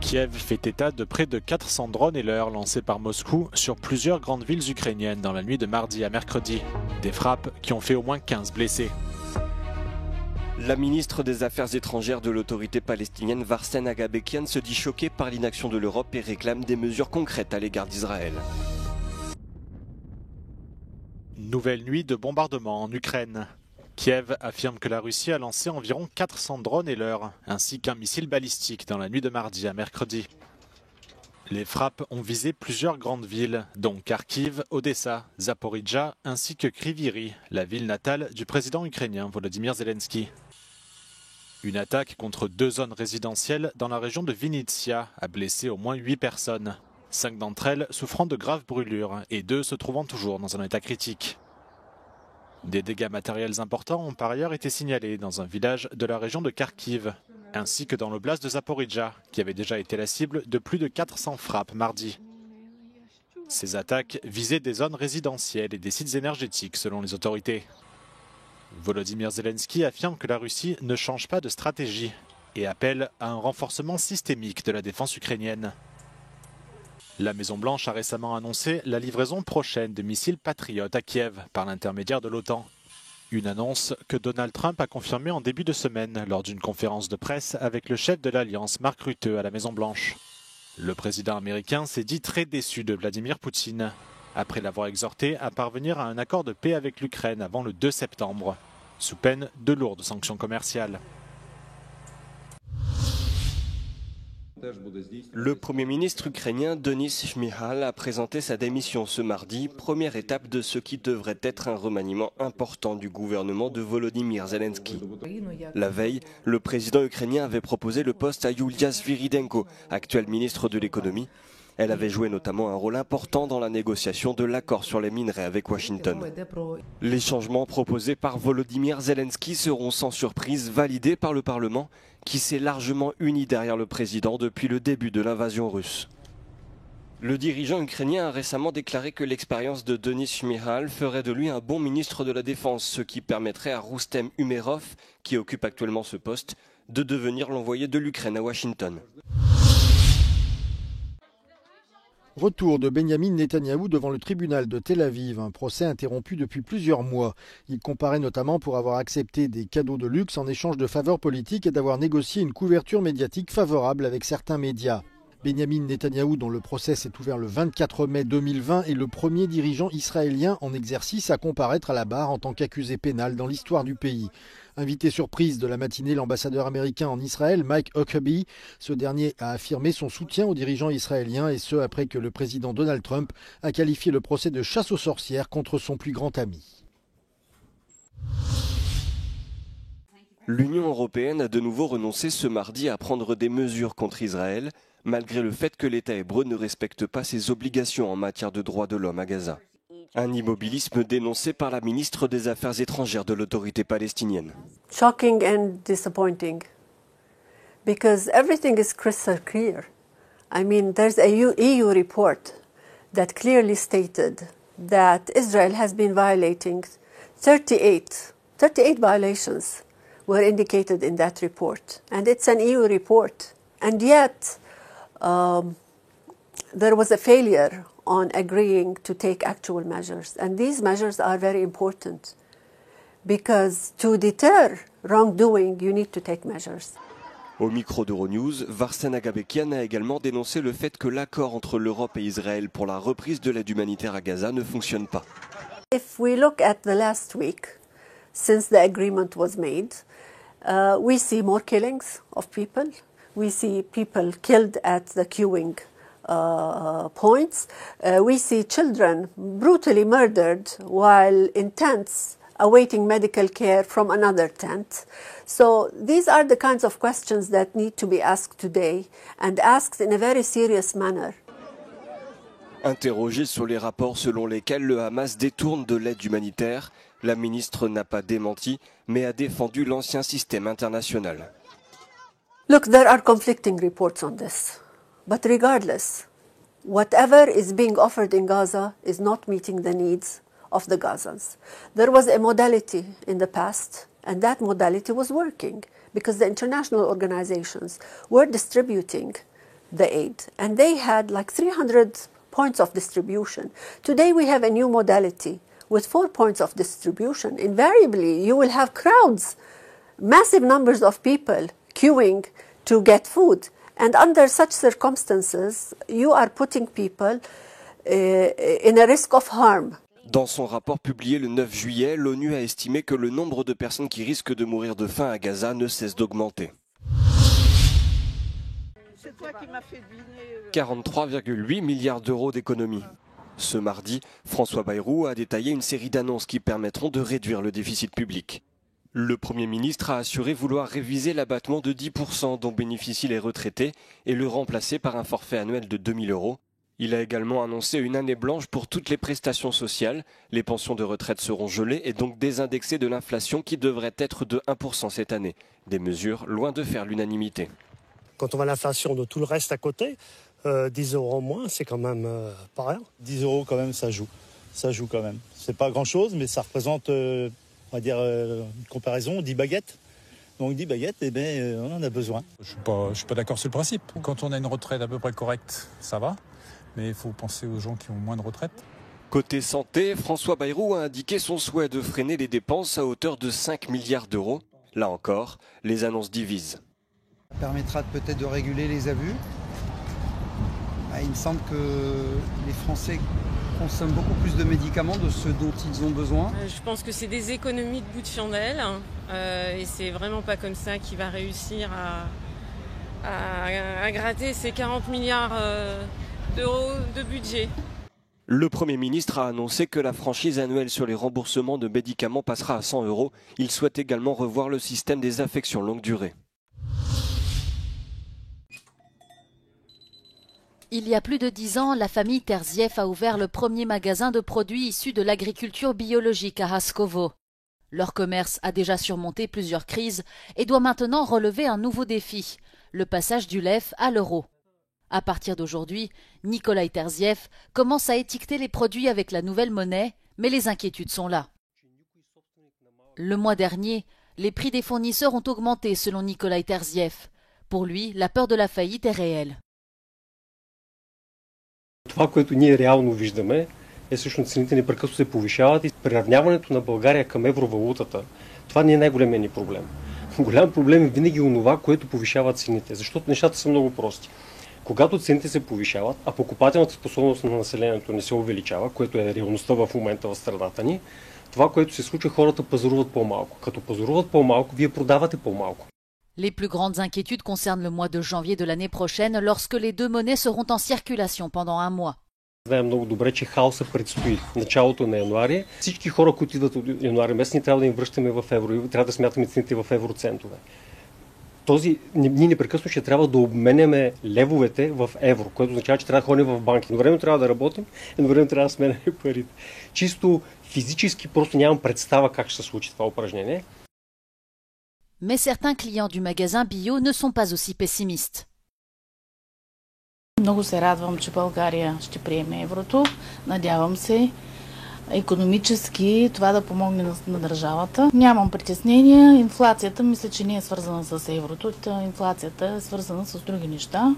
Kiev fait état de près de 400 drones et leurres lancés par Moscou sur plusieurs grandes villes ukrainiennes dans la nuit de mardi à mercredi. Des frappes qui ont fait au moins 15 blessés. La ministre des Affaires étrangères de l'autorité palestinienne, Warsen Agabekian, se dit choquée par l'inaction de l'Europe et réclame des mesures concrètes à l'égard d'Israël. Nouvelle nuit de bombardement en Ukraine. Kiev affirme que la Russie a lancé environ 400 drones et leurres, ainsi qu'un missile balistique dans la nuit de mardi à mercredi. Les frappes ont visé plusieurs grandes villes, dont Kharkiv, Odessa, Zaporijjia, ainsi que Kryvyi Rih, la ville natale du président ukrainien Volodymyr Zelensky. Une attaque contre 2 zones résidentielles dans la région de Vinnytsia a blessé au moins 8 personnes, 5 d'entre elles souffrant de graves brûlures et 2 se trouvant toujours dans un état critique. Des dégâts matériels importants ont par ailleurs été signalés dans un village de la région de Kharkiv, ainsi que dans l'oblast de Zaporijjia, qui avait déjà été la cible de plus de 400 frappes mardi. Ces attaques visaient des zones résidentielles et des sites énergétiques selon les autorités. Volodymyr Zelensky affirme que la Russie ne change pas de stratégie et appelle à un renforcement systémique de la défense ukrainienne. La Maison-Blanche a récemment annoncé la livraison prochaine de missiles Patriot à Kiev par l'intermédiaire de l'OTAN. Une annonce que Donald Trump a confirmée en début de semaine lors d'une conférence de presse avec le chef de l'Alliance Mark Rutte à la Maison-Blanche. Le président américain s'est dit très déçu de Vladimir Poutine, après l'avoir exhorté à parvenir à un accord de paix avec l'Ukraine avant le 2 septembre, sous peine de lourdes sanctions commerciales. Le Premier ministre ukrainien Denis Shmyhal a présenté sa démission ce mardi, première étape de ce qui devrait être un remaniement important du gouvernement de Volodymyr Zelensky. La veille, le président ukrainien avait proposé le poste à Yulia Sviridenko, actuelle ministre de l'économie. Elle avait joué notamment un rôle important dans la négociation de l'accord sur les minerais avec Washington. Les changements proposés par Volodymyr Zelensky seront sans surprise validés par le Parlement, qui s'est largement uni derrière le président depuis le début de l'invasion russe. Le dirigeant ukrainien a récemment déclaré que l'expérience de Denis Shmyhal ferait de lui un bon ministre de la Défense, ce qui permettrait à Roustem Umerov, qui occupe actuellement ce poste, de devenir l'envoyé de l'Ukraine à Washington. Retour de Benyamin Netanyahou devant le tribunal de Tel Aviv, un procès interrompu depuis plusieurs mois. Il comparaît notamment pour avoir accepté des cadeaux de luxe en échange de faveurs politiques et d'avoir négocié une couverture médiatique favorable avec certains médias. Benyamin Netanyahou, dont le procès s'est ouvert le 24 mai 2020, est le premier dirigeant israélien en exercice à comparaître à la barre en tant qu'accusé pénal dans l'histoire du pays. Invité surprise de la matinée, l'ambassadeur américain en Israël, Mike Huckabee, ce dernier a affirmé son soutien aux dirigeants israéliens et ce après que le président Donald Trump a qualifié le procès de chasse aux sorcières contre son plus grand ami. L'Union européenne a de nouveau renoncé ce mardi à prendre des mesures contre Israël, malgré le fait que l'État hébreu ne respecte pas ses obligations en matière de droits de l'homme à Gaza. Un immobilisme dénoncé par la ministre des Affaires étrangères de l'autorité palestinienne. Shocking and disappointing, because everything is crystal clear. I mean, there's a EU report that clearly stated that Israel has been violating 38 violations were indicated in that report, and it's an EU report. And yet, there was a failure on agreeing to take actual measures. And these measures are very important because to deter wrongdoing, you need to take measures. Au micro d'Euronews, Warsen Agabekian a également dénoncé le fait que l'accord entre l'Europe et Israël pour la reprise de l'aide humanitaire à Gaza ne fonctionne pas. If we look at the last week, since the agreement was made, we see more killings of people. We see people killed at the queuing points. We see children brutally murdered while in tents awaiting medical care from another tent. So these are the kinds of questions that need to be asked today and asked in a very serious manner. Interrogée sur les rapports selon lesquels le Hamas détourne de l'aide humanitaire, la ministre n'a pas démenti, mais a défendu l'ancien système international. Look, there are conflicting reports on this. But regardless, whatever is being offered in Gaza is not meeting the needs of the Gazans. There was a modality in the past, and that modality was working because the international organizations were distributing the aid, and they had like 300 points of distribution. Today we have a new modality with 4 points of distribution. Invariably, you will have crowds, massive numbers of people queuing to get food. And under such circumstances, you are putting people in a risk of harm. Dans son rapport publié le 9 juillet, l'ONU a estimé que le nombre de personnes qui risquent de mourir de faim à Gaza ne cesse d'augmenter. 43,8 milliards d'euros d'économies. Ce mardi, François Bayrou a détaillé une série d'annonces qui permettront de réduire le déficit public. Le Premier ministre a assuré vouloir réviser l'abattement de 10% dont bénéficient les retraités et le remplacer par un forfait annuel de 2 000 euros. Il a également annoncé une année blanche pour toutes les prestations sociales. Les pensions de retraite seront gelées et donc désindexées de l'inflation qui devrait être de 1% cette année. Des mesures loin de faire l'unanimité. Quand on voit l'inflation de tout le reste à côté, 10 euros en moins, c'est quand même pas rien. 10 euros quand même, ça joue. Ça joue quand même. C'est pas grand-chose, mais ça représente, on va dire, une comparaison, 10 baguettes. Donc 10 baguettes, eh ben, on en a besoin. Je suis pas d'accord sur le principe. Quand on a une retraite à peu près correcte, ça va. Mais il faut penser aux gens qui ont moins de retraite. Côté santé, François Bayrou a indiqué son souhait de freiner les dépenses à hauteur de 5 milliards d'euros. Là encore, les annonces divisent. Ça permettra peut-être de réguler les abus. Il me semble que les Français consomment beaucoup plus de médicaments, de ce dont ils ont besoin. Je pense que c'est des économies de bout de chandelle et c'est vraiment pas comme ça qu'il va réussir à gratter ces 40 milliards d'euros de budget. Le Premier ministre a annoncé que la franchise annuelle sur les remboursements de médicaments passera à 100 euros. Il souhaite également revoir le système des affections longue durée. Il y a plus de 10 ans, la famille Terziev a ouvert le premier magasin de produits issus de l'agriculture biologique à Haskovo. Leur commerce a déjà surmonté plusieurs crises et doit maintenant relever un nouveau défi, le passage du lef à l'euro. À partir d'aujourd'hui, Nikolai Terziev commence à étiqueter les produits avec la nouvelle monnaie, mais les inquiétudes sont là. Le mois dernier, les prix des fournisseurs ont augmenté selon Nikolai Terziev. Pour lui, la peur de la faillite est réelle. Това, което ние реално виждаме, е всъщност цените непрекъснато се повишават и приравняването на България към евровалутата, това не е най-големият ни проблем. Голям проблем е винаги онова, което повишава цените, защото нещата са много прости. Когато цените се повишават, а покупателната способност на населението не се увеличава, което е реалността в момента в страната ни, това, което се случва, хората пазаруват по-малко. Като пазаруват по-малко, вие продавате по-малко. Les plus grandes inquiétudes concernent le mois de janvier de l'année prochaine, lorsque les deux monnaies seront en circulation pendant un mois. Знаем много добре, че хаоса предстои. Началото на януари. Всички хора, които идват от януари месец, ние трябва да им връщаме в евро и трябва да смятаме цените в евроцентове. Ние непрекъснато ще трябва да обменяме левовете в евро, което означава, че трябва да ходим в банки. Едновременно трябва да работим, едновременно трябва да сменяме парите. Чисто физически просто нямам представа как ще се случи това упражнение. Mais certains clients du magasin bio ne sont pas aussi pessimistes. Много се радвам, че България ще приеме еврото. Надявам се икономически това да помогне на държавата. Нямам притеснения. Инфлацията мисля, че не е свързана с еврото. Инфлацията е свързана с други неща.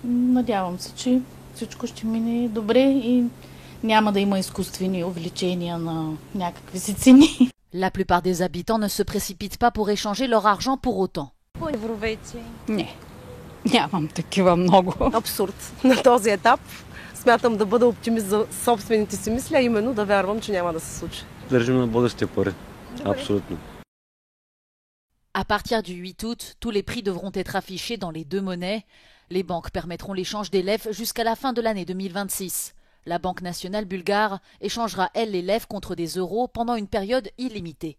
Надявам се, че всичко ще мине добре и няма да има изкуствени увеличения на някакви си цени. La plupart des habitants ne se précipitent pas pour échanger leur argent pour autant. Не, нямам такива много. Абсурд. На този етап смятам да бъда оптимист за собствените си мисли, а именно да вярвам, че няма да се случи. Държим на бъдещите пари. Абсолютно. À partir du 8 août, tous les prix devront être affichés dans les deux monnaies. Les banques permettront l'échange des levs jusqu'à la fin de l'année 2026. La Banque nationale bulgare échangera, elle, les levs contre des euros pendant une période illimitée.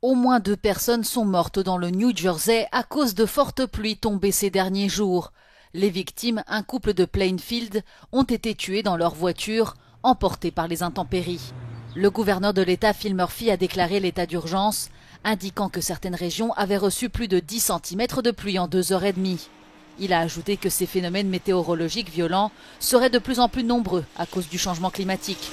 Au moins 2 personnes sont mortes dans le New Jersey à cause de fortes pluies tombées ces derniers jours. Les victimes, un couple de Plainfield, ont été tués dans leur voiture, emportés par les intempéries. Le gouverneur de l'État, Phil Murphy, a déclaré l'état d'urgence, indiquant que certaines régions avaient reçu plus de 10 cm de pluie en 2 heures et demie. Il a ajouté que ces phénomènes météorologiques violents seraient de plus en plus nombreux à cause du changement climatique.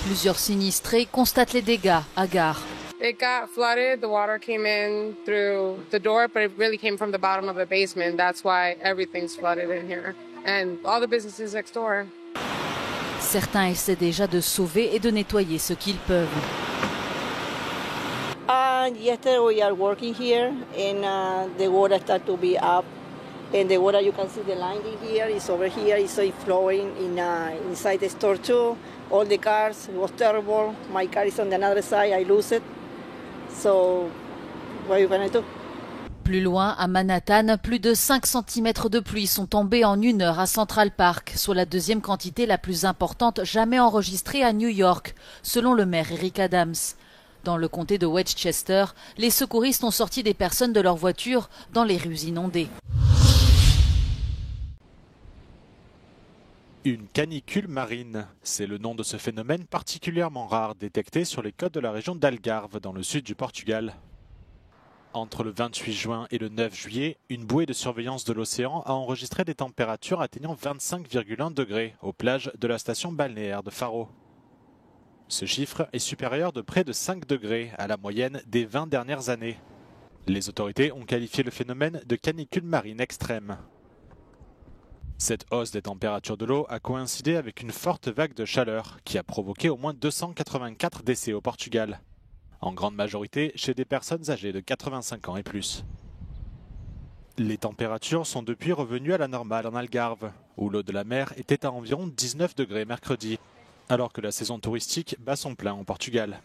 Plusieurs sinistrés constatent les dégâts hagards. It got flooded. The water came in through the door, but it really came from the bottom of the basement. That's why everything's flooded in here. And all the businesses next door. Certains essaient déjà de sauver et de nettoyer ce qu'ils peuvent. Yesterday we are working here and the water start to be up. And the water, you can see the lining here, is over here, it's flowing inside the store too. All the cars, it was terrible. My car is on the other side, I lose it. So, what are you gonna do? Plus loin, à Manhattan, plus de 5 cm de pluie sont tombés en 1 heure à Central Park, soit la deuxième quantité la plus importante jamais enregistrée à New York, selon le maire Eric Adams. Dans le comté de Westchester, les secouristes ont sorti des personnes de leur voiture dans les rues inondées. Une canicule marine, c'est le nom de ce phénomène particulièrement rare détecté sur les côtes de la région d'Algarve dans le sud du Portugal. Entre le 28 juin et le 9 juillet, une bouée de surveillance de l'océan a enregistré des températures atteignant 25,1 degrés aux plages de la station balnéaire de Faro. Ce chiffre est supérieur de près de 5 degrés à la moyenne des 20 dernières années. Les autorités ont qualifié le phénomène de canicule marine extrême. Cette hausse des températures de l'eau a coïncidé avec une forte vague de chaleur qui a provoqué au moins 284 décès au Portugal, en grande majorité chez des personnes âgées de 85 ans et plus. Les températures sont depuis revenues à la normale en Algarve, où l'eau de la mer était à environ 19 degrés mercredi, alors que la saison touristique bat son plein au Portugal.